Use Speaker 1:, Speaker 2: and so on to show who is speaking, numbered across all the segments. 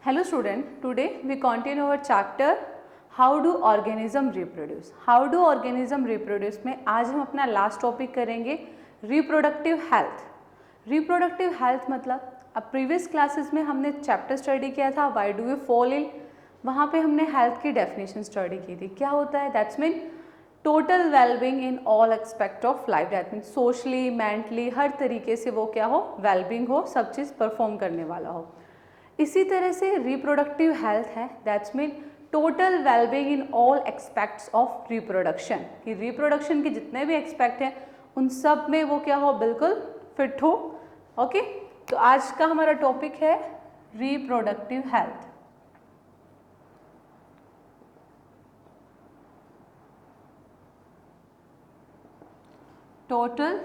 Speaker 1: Hello student, today we continue our chapter How do organism reproduce. How do organism reproduce में आज हम अपना last topic करेंगे reproductive health. Reproductive health मतलब अब प्रीवियस क्लासेस में हमने चैप्टर स्टडी किया था why do we fall ill. वहाँ पे हमने हेल्थ की डेफिनेशन स्टडी की थी. क्या होता है? That's mean total wellbeing in all aspect of life. That mean socially, mentally, हर तरीके से वो क्या हो, वेलबींग हो, सब चीज़ परफॉर्म करने वाला हो. इसी तरह से रिप्रोडक्टिव हेल्थ है, that's mean total wellbeing in all aspects of reproduction. कि रिप्रोडक्शन के जितने भी एक्सपेक्ट हैं उन सब में वो क्या हो, बिल्कुल फिट हो. ओके, तो आज का हमारा टॉपिक है reproductive health. Total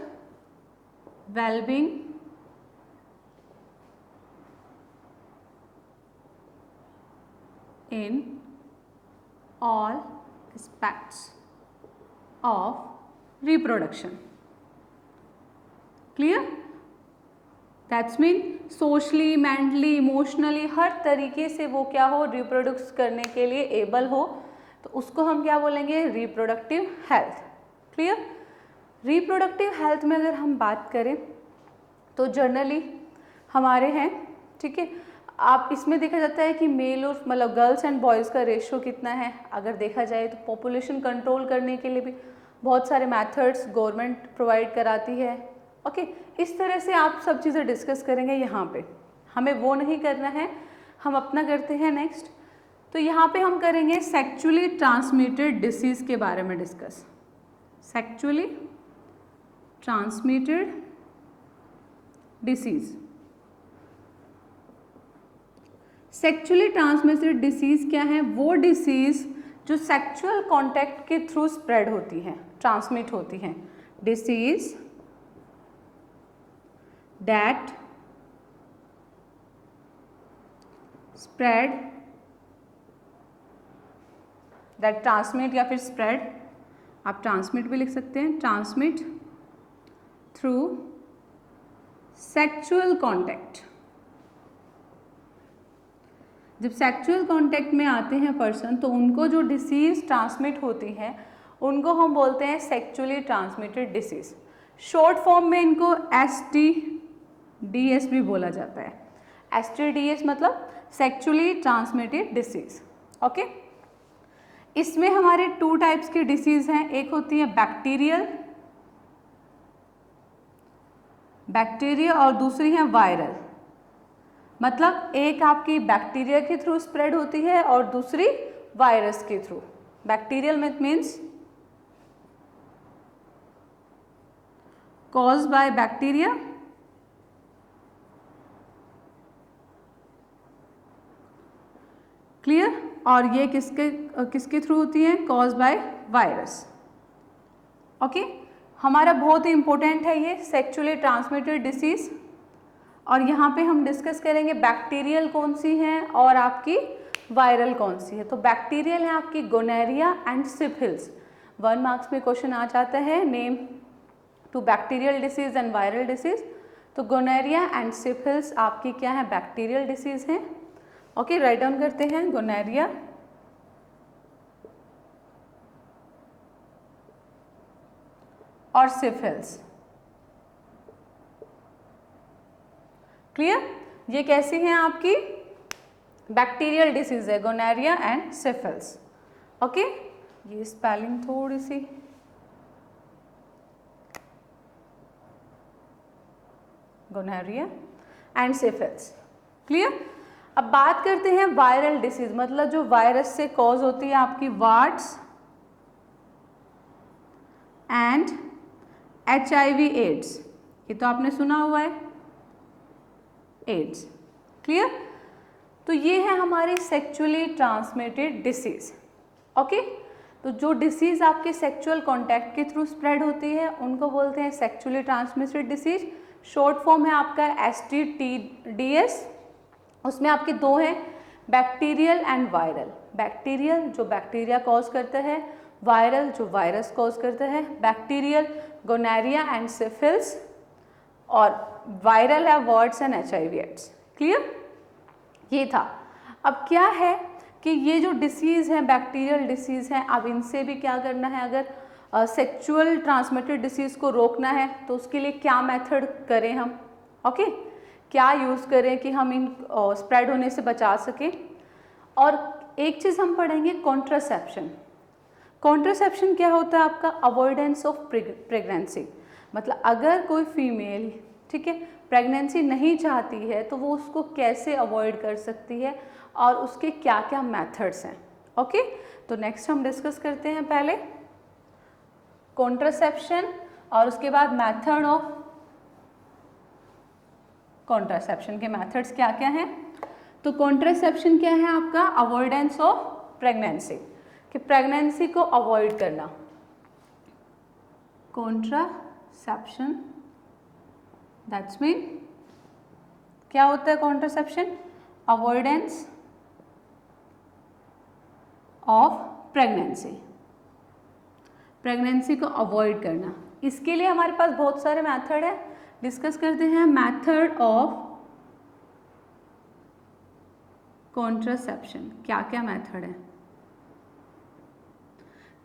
Speaker 1: wellbeing in all aspects of reproduction. Clear? That's mean socially, mentally, emotionally हर तरीके से वो क्या हो, रिप्रोड्यूस करने के लिए एबल हो, तो उसको हम क्या बोलेंगे, reproductive health. Clear? Reproductive health में अगर हम बात करें तो जनरली हमारे हैं, ठीक है, आप इसमें देखा जाता है कि मेल और मतलब गर्ल्स एंड बॉयज़ का रेशियो कितना है. अगर देखा जाए तो पॉपुलेशन कंट्रोल करने के लिए भी बहुत सारे मेथड्स गवर्नमेंट प्रोवाइड कराती है. ओके, इस तरह से आप सब चीज़ें डिस्कस करेंगे. यहाँ पे हमें वो नहीं करना है, हम अपना करते हैं नेक्स्ट. तो यहाँ पे हम करेंगे सेक्चुअली ट्रांसमिटेड डिसीज़ के बारे में discuss. Sexually transmitted disease. Sexually transmitted disease क्या है? वो डिसीज़ जो सेक्सुअल कांटेक्ट के थ्रू स्प्रेड होती हैं, ट्रांसमिट होती हैं. Disease that spread, that transmit या फिर स्प्रेड, आप ट्रांसमिट भी लिख सकते हैं, ट्रांसमिट थ्रू सेक्सुअल कांटेक्ट. जब सेक्सुअल कांटेक्ट में आते हैं पर्सन तो उनको जो डिसीज़ ट्रांसमिट होती हैं उनको हम बोलते हैं sexually transmitted disease. Short form में इनको STDs भी बोला जाता है. STDs मतलब सेक्सुअली ट्रांसमिटेड डिसीज़. ओके, इसमें हमारे 2 टाइप्स की डिसीज़ हैं. एक होती है बैक्टीरिया और दूसरी है वायरल. मतलब एक आपकी बैक्टीरिया के थ्रू स्प्रेड होती है और दूसरी वायरस के through. Bacterial means caused by bacteria clear. और ये किसके थ्रू होती है? Caused by virus. ओके, हमारा बहुत ही इंपॉर्टेंट है ये सेक्सुअली ट्रांसमिटेड डिसीज़. और यहाँ पे हम डिस्कस करेंगे बैक्टीरियल कौन सी हैं और आपकी वायरल कौन सी है. तो बैक्टीरियल है आपकी गोनेरिया एंड सिफिलिस. 1 मार्क्स में क्वेश्चन आ जाता है, name 2 bacterial disease and viral disease. तो गोनेरिया एंड सिफिलिस आपकी क्या है, बैक्टीरियल डिसीज़ हैं. ओके, राइट डाउन करते हैं, गोनेरिया और सिफिलिस. क्लियर? ये कैसी हैं आपकी बैक्टीरियल डिसीज है, गोनेरिया एंड सिफिलिस. ओके, ये स्पेलिंग थोड़ी सी गोनेरिया एंड सिफिलिस. क्लियर? अब बात करते हैं वायरल डिसीज, मतलब जो वायरस से कॉज होती है आपकी वार्ड्स एंड HIV एड्स. ये तो आपने सुना हुआ है, एड्स. क्लियर? तो ये है हमारी सेक्सुअली ट्रांसमिटेड डिसीज़. ओके, तो जो डिसीज़ आपके सेक्सुअल कांटेक्ट के थ्रू स्प्रेड होती है उनको बोलते हैं sexually transmitted disease. Short form है आपका STDs. उसमें आपके 2 हैं, बैक्टीरियल एंड वायरल. बैक्टीरियल जो बैक्टीरिया कॉज करता है, वायरल जो वायरस कॉज करता है. बैक्टीरियल गोनेरिया एंड सिफिलिस और वायरल है warts and HIV AIDS. Clear? ये था. अब क्या है कि ये जो डिसीज़ हैं, बैक्टीरियल डिसीज़ हैं, अब इनसे भी क्या करना है, अगर सेक्चुअल ट्रांसमिटेड डिसीज़ को रोकना है तो उसके लिए क्या मेथड करें हम, ओके, क्या यूज़ करें कि हम इन स्प्रेड होने से बचा सकें। और एक चीज़ हम पढ़ेंगे कॉन्ट्रासेप्शन। कॉन्ट्रासेप्शन क्या होता है आपका, अवॉइडेंस ऑफ प्रेगनेंसी, मतलब अगर कोई फीमेल, ठीक है, प्रेगनेंसी नहीं चाहती है तो वो उसको कैसे अवॉइड कर सकती है और उसके क्या क्या मेथड्स हैं, ओके। तो नेक्स्ट हम डिस्कस करते हैं पहले कॉन्ट्रासेप्शन और उसके बाद मेथड ऑफ कॉन्ट्रासेप्शन के मेथड्स क्या क्या हैं। तो कॉन्ट्रासेप्शन क्या है आपका, अवॉइडेंस ऑफ प्रेगनेंसी, कि प्रेगनेंसी को अवॉइड करना। कॉन्ट्रासेप्शन दैट्स मीन क्या होता है contraception, avoidance of pregnancy, pregnancy को अवॉइड करना। इसके लिए हमारे पास बहुत सारे मेथड है, डिस्कस करते हैं। मेथड ऑफ कॉन्ट्रासेप्शन, क्या क्या मेथड है,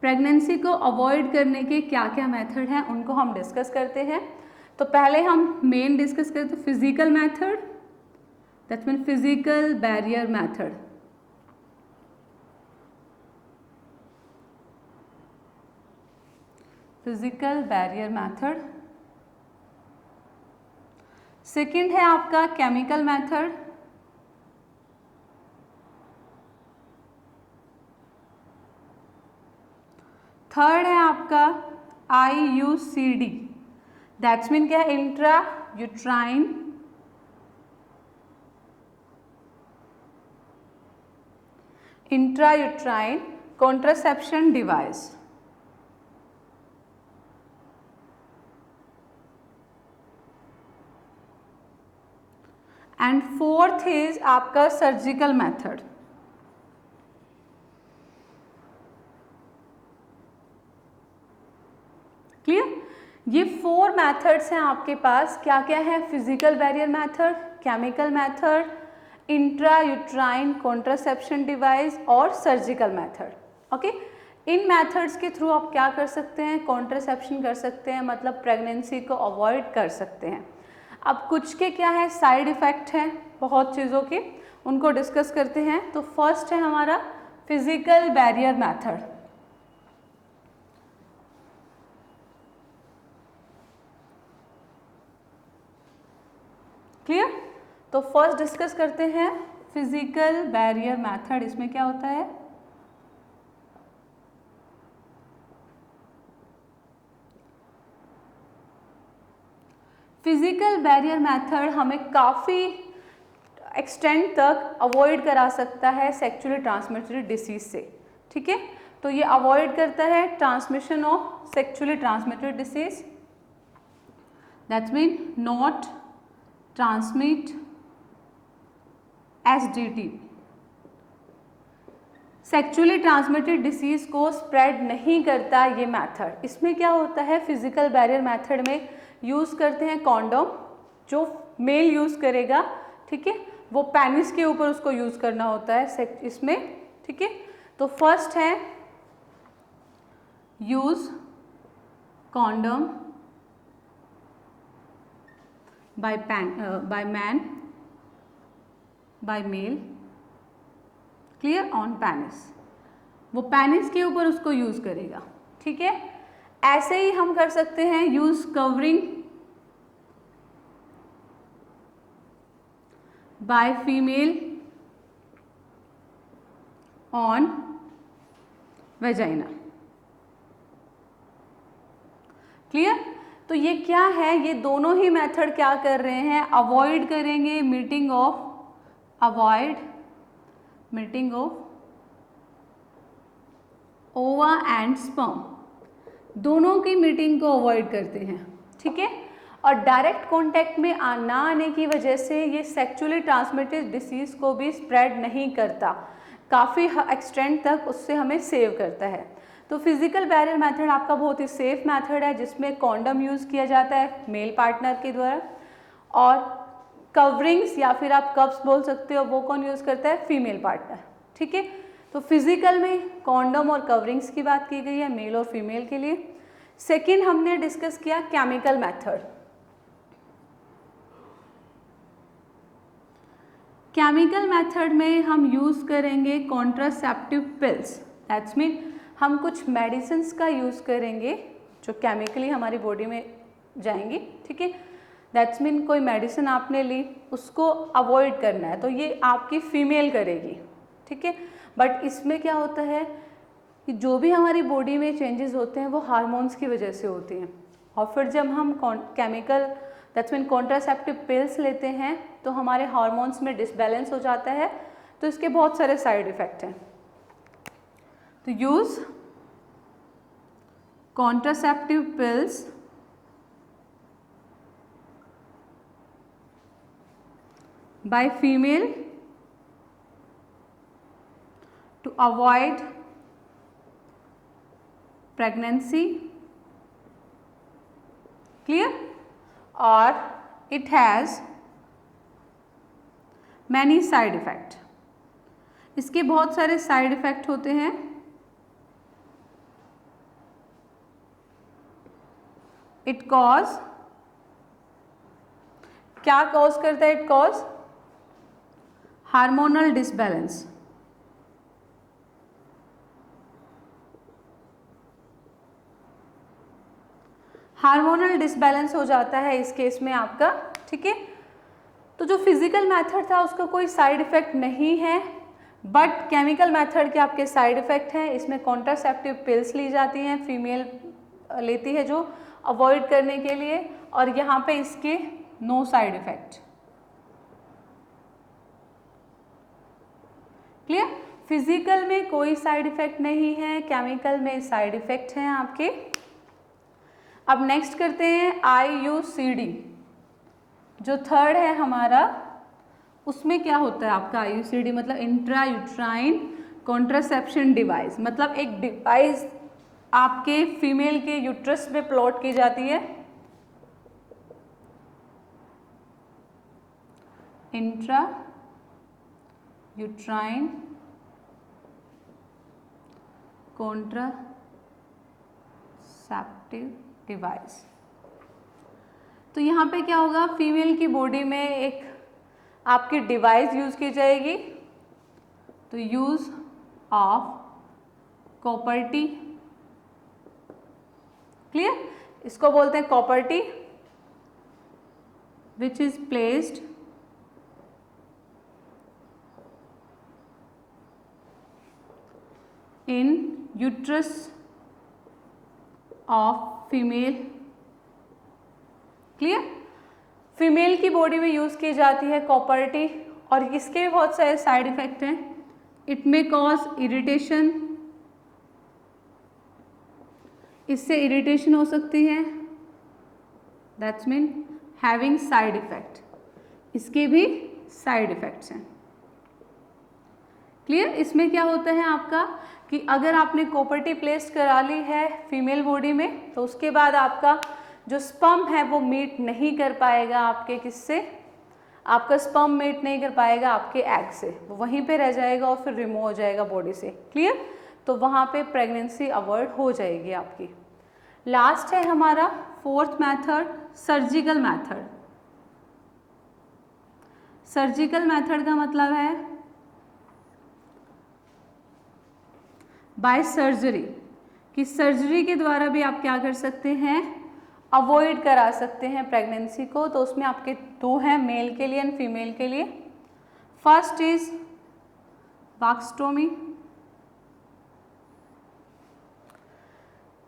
Speaker 1: प्रेगनेंसी को अवॉइड करने के क्या क्या मेथड हैं उनको हम डिस्कस करते हैं। तो पहले हम मेन डिस्कस करते हैं physical method, that's mean physical barrier method. Physical barrier method. Second है आपका केमिकल मेथड। थर्ड है आपका IUCD, दैट्स मीन क्या है, intra uterine contraception device. And fourth is आपका सर्जिकल मेथड। क्लियर, ये 4 मेथड्स हैं आपके पास। क्या क्या है, physical barrier method, chemical method, intra uterine contraception device और सर्जिकल मेथड, ओके। इन मेथड्स के थ्रू आप क्या कर सकते हैं, कॉन्ट्रासेप्शन कर सकते हैं, मतलब प्रेगनेंसी को अवॉइड कर सकते हैं। अब कुछ के क्या है साइड इफ़ेक्ट हैं बहुत चीज़ों के, उनको डिस्कस करते हैं। तो फर्स्ट है हमारा फिजिकल बैरियर मेथड। क्लियर, तो फर्स्ट डिस्कस करते हैं फिजिकल बैरियर मेथड। इसमें क्या होता है, फिजिकल बैरियर मेथड हमें काफ़ी एक्सटेंड तक अवॉइड करा सकता है सेक्चुअली ट्रांसमिटेड डिसीज से, ठीक है। तो ये अवॉइड करता है transmission of sexually transmitted disease, that's mean not transmit STD, sexually transmitted disease को स्प्रेड नहीं करता ये मेथड। इसमें क्या होता है, फिजिकल बैरियर मेथड में यूज़ करते हैं कॉन्डोम, जो मेल यूज़ करेगा, ठीक है, वो पेनिस के ऊपर उसको यूज़ करना होता है इसमें, ठीक है। तो फर्स्ट है use condom by man by male, clear, on penis, वो पेनिस के ऊपर उसको यूज़ करेगा, ठीक है। ऐसे ही हम कर सकते हैं use covering by female on vagina, clear. तो ये क्या है, ये दोनों ही मेथड क्या कर रहे हैं, अवॉइड करेंगे मीटिंग ऑफ ओवा एंड स्पर्म, दोनों की मीटिंग को अवॉइड करते हैं, ठीक है। और डायरेक्ट कांटेक्ट में ना आने की वजह से ये सेक्चुअली ट्रांसमिटेड डिसीज़ को भी स्प्रेड नहीं करता, काफ़ी एक्सटेंड तक उससे हमें सेव करता है। तो फिजिकल बैरियर मेथड आपका बहुत ही सेफ मेथड है, जिसमें कॉन्डम यूज़ किया जाता है मेल पार्टनर के द्वारा, और कवरिंग्स या फिर आप कप्स बोल सकते हो, वो कौन यूज़ करता है? Female partner. ठीक है, तो फिजिकल में कॉन्डम और कवरिंग्स की बात की गई है मेल और फीमेल के लिए। सेकेंड हमने डिस्कस किया केमिकल मेथड। केमिकल मेथड में हम यूज़ करेंगे कॉन्ट्रासेप्टिव पिल्स। दैट्स मीन हम कुछ मेडिसिन्स का यूज़ करेंगे जो केमिकली हमारी बॉडी में जाएंगी। ठीक है, दैट्स मीन कोई मेडिसिन आपने ली, उसको अवॉइड करना है, तो ये आपकी फीमेल करेगी। ठीक है, बट इसमें क्या होता है कि जो भी हमारी बॉडी में चेंजेस होते हैं वो हार्मोन्स की वजह से होते हैं, और फिर जब हम chemical that's mean contraceptive pills लेते हैं तो हमारे हार्मोन्स में डिसबैलेंस हो जाता है, तो इसके बहुत सारे साइड इफ़ेक्ट हैं। तो use contraceptive pills by female to avoid pregnancy. Clear? Or it has many side effect. इसके बहुत सारे साइड इफेक्ट होते हैं। इट कॉज, क्या कॉज करता है? It cause hormonal disbalance. Hormonal disbalance हो जाता है इस केस में आपका। ठीक है, तो जो फिजिकल मेथड था उसका कोई साइड इफेक्ट नहीं है, बट केमिकल मेथड के आपके साइड इफेक्ट हैं। इसमें कॉन्ट्रासेप्टिव पिल्स ली जाती हैं, फीमेल लेती है जो अवॉइड करने के लिए, और यहाँ पे इसके no side effect. Clear? Physical में कोई साइड इफेक्ट नहीं है, केमिकल में साइड इफेक्ट हैं आपके। अब नेक्स्ट करते हैं IUCD, जो थर्ड है हमारा, उसमें क्या होता है आपका IUCD मतलब इंट्रा यूट्राइन कॉन्ट्रासेप्शन डिवाइस, मतलब एक डिवाइस आपके फीमेल के यूट्रस में प्लॉट की जाती है। Intra uterine contraceptive device. तो यहाँ पे क्या होगा, फीमेल की बॉडी में एक आपकी डिवाइस यूज की जाएगी। तो use of copper T, clear, इसको बोलते हैं copper T, which is placed in uterus of female. Clear? Female की बॉडी में यूज की जाती है कॉपर टी, और इसके भी बहुत सारे साइड इफेक्ट हैं। इट मे कॉज इरिटेशन, इससे इरिटेशन हो सकती है, that's mean having side effect, इसके भी साइड इफेक्ट्स हैं। क्लियर? इसमें क्या होता है आपका कि अगर आपने कॉपर टी प्लेस करा ली है फीमेल बॉडी में, तो उसके बाद आपका जो स्पर्म है वो मीट नहीं कर पाएगा आपके किससे, आपका स्पर्म मीट नहीं कर पाएगा आपके एग से, वो वहीं पे रह जाएगा और फिर रिमूव हो जाएगा बॉडी से। क्लियर? तो वहाँ पे प्रेगनेंसी अवॉइड हो जाएगी आपकी। लास्ट है हमारा fourth method, surgical method. Surgical method का मतलब है बाय सर्जरी, कि सर्जरी के द्वारा भी आप क्या कर सकते हैं, अवॉइड करा सकते हैं प्रेगनेंसी को। तो उसमें आपके दो हैं, मेल के लिए एंड फीमेल के लिए। First is vasectomy.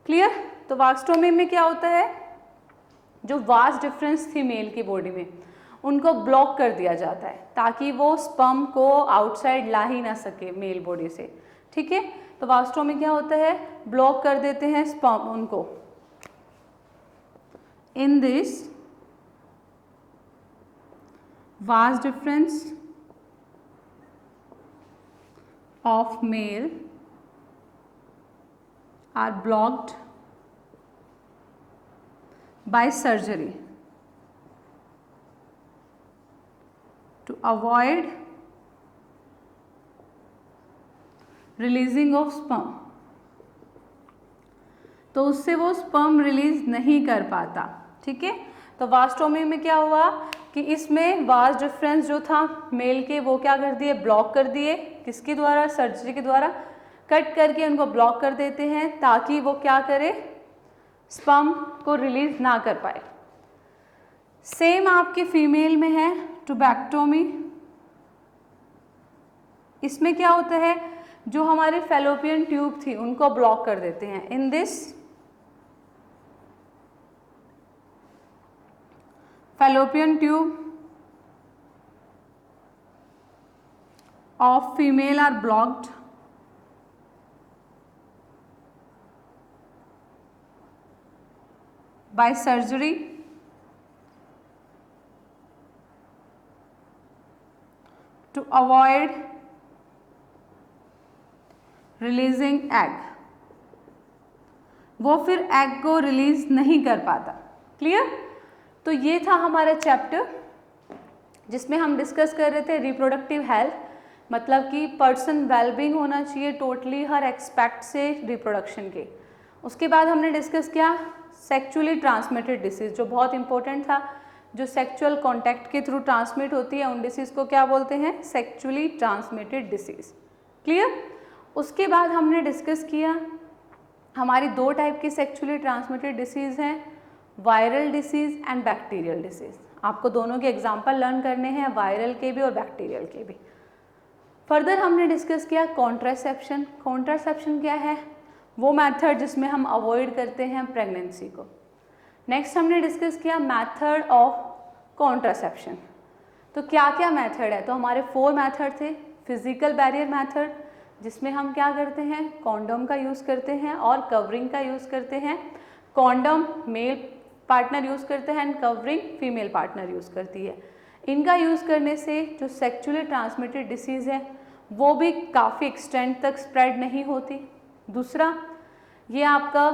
Speaker 1: क्लियर? तो वाक्सटोमी में क्या होता है, जो वास्ट डिफरेंस थी मेल की बॉडी में उनको ब्लॉक कर दिया जाता है, ताकि वो स्पर्म को आउटसाइड ला ही ना सके मेल बॉडी से। ठीक है, तो वाक्सटोमी क्या होता है, ब्लॉक कर देते हैं स्पर्म उनको। In this vas deferens of male are blocked by surgery. To avoid releasing of sperm, तो उससे वो स्पर्म रिलीज नहीं कर पाता। ठीक है, तो वास्टोमी में क्या हुआ कि इसमें वास डिफरेंस जो था मेल के वो क्या कर दिए, ब्लॉक कर दिए। किसके द्वारा, सर्जरी के द्वारा कट करके उनको ब्लॉक कर देते हैं ताकि वो क्या करे, स्पर्म को रिलीज ना कर पाए। सेम आपके फीमेल में है ट्यूबैक्टोमी। इसमें क्या होता है, जो हमारे फैलोपियन ट्यूब थी उनको ब्लॉक कर देते हैं। In this fallopian tube of female are blocked by surgery to avoid releasing egg। वो फिर एग को रिलीज नहीं कर पाता। क्लियर? तो ये था हमारा चैप्टर जिसमें हम डिस्कस कर रहे थे रिप्रोडक्टिव हेल्थ, मतलब कि पर्सन वेलबींग होना चाहिए टोटली हर एक्सपेक्ट से रिप्रोडक्शन के। उसके बाद हमने डिस्कस किया सेक्चुअली ट्रांसमिटेड डिसीज़, जो बहुत इंपॉर्टेंट था, जो सेक्चुअल कॉन्टैक्ट के थ्रू ट्रांसमिट होती है उन डिसीज़ को क्या बोलते हैं, सेक्चुअली ट्रांसमिटेड डिसीज़। क्लियर? उसके बाद हमने डिस्कस किया हमारी दो टाइप की सेक्चुअली ट्रांसमिटेड डिसीज़ हैं, viral disease and bacterial disease. आपको दोनों के एग्जाम्पल लर्न करने हैं, वायरल के भी और बैक्टीरियल के भी। फर्दर हमने डिस्कस किया कॉन्ट्रासेप्शन। कॉन्ट्रासेप्शन क्या है, वो मेथड जिसमें हम अवॉइड करते हैं प्रेगनेंसी को। नेक्स्ट हमने डिस्कस किया मेथड ऑफ कॉन्ट्रासेप्शन। तो क्या क्या मेथड है, तो हमारे 4 मेथड थे। फिजिकल बैरियर मेथड, जिसमें हम क्या करते हैं, कॉन्डोम का यूज़ करते हैं और कवरिंग का यूज़ करते हैं। कॉन्डोम मेल पार्टनर यूज़ करते हैं and covering female partner use करती है। इनका यूज़ करने से जो सेक्चुअली ट्रांसमिटेड डिसीज़ है वो भी काफ़ी एक्सटेंड तक स्प्रेड नहीं होती। दूसरा, ये आपका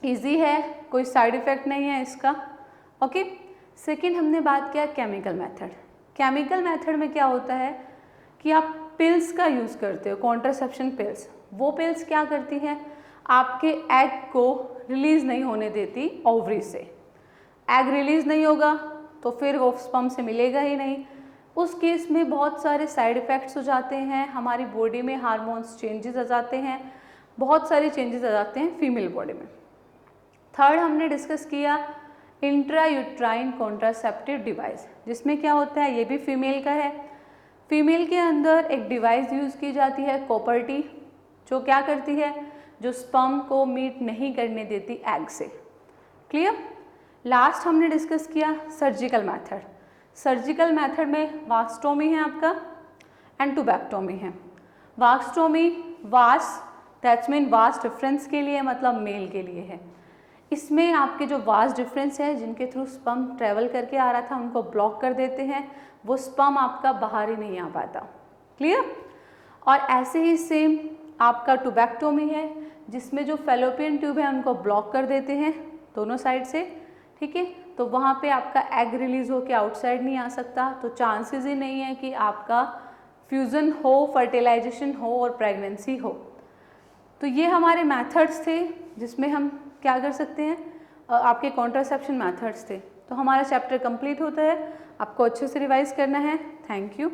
Speaker 1: इजी है, कोई साइड इफ़ेक्ट नहीं है इसका। ओके। सेकंड हमने बात किया केमिकल मेथड। केमिकल मेथड में क्या होता है कि आप पिल्स का यूज़ करते हो, कॉन्ट्रासेप्शन पिल्स। वो पिल्स क्या करती हैं, आपके एग को रिलीज़ नहीं होने देती ओवरी से। एग रिलीज़ नहीं होगा तो फिर वो स्पर्म से मिलेगा ही नहीं। उस केस में बहुत सारे साइड इफ़ेक्ट्स हो जाते हैं, हमारी बॉडी में हार्मोन्स चेंजेस आ जाते हैं, बहुत सारे चेंजेस आ जाते हैं फीमेल बॉडी में। थर्ड हमने डिस्कस किया इंट्रायूट्राइन कॉन्ट्रासेप्टिव डिवाइस, जिसमें क्या होता है, ये भी फीमेल का है। फीमेल के अंदर एक डिवाइस यूज़ की जाती है कॉपर टी, जो क्या करती है, जो स्पर्म को मीट नहीं करने देती एग से। क्लियर? लास्ट हमने डिस्कस किया सर्जिकल मेथड। सर्जिकल मेथड में वास्टोमी है आपका एंड ट्यूबैक्टोमी है। वास्टोमी वास दैट्स मीन वास डिफरेंस के लिए, मतलब मेल के लिए है। इसमें आपके जो वास डिफरेंस है जिनके थ्रू स्पर्म ट्रेवल करके आ रहा था उनको ब्लॉक कर देते हैं, वो स्पर्म आपका बाहर ही नहीं आ पाता। क्लियर? और ऐसे ही सेम आपका ट्यूबैक्टोमी है, जिसमें जो फैलोपियन ट्यूब है उनको ब्लॉक कर देते हैं दोनों साइड से। ठीक है, तो वहाँ पे आपका एग रिलीज हो के आउटसाइड नहीं आ सकता, तो चांसेस ही नहीं है कि आपका फ्यूज़न हो, फर्टिलाइजेशन हो और प्रेगनेंसी हो। तो ये हमारे मेथड्स थे जिसमें हम क्या कर सकते हैं, आपके कॉन्ट्रासेप्शन मेथड्स थे। तो हमारा चैप्टर कंप्लीट होता है, आपको अच्छे से रिवाइज करना है। Thank you.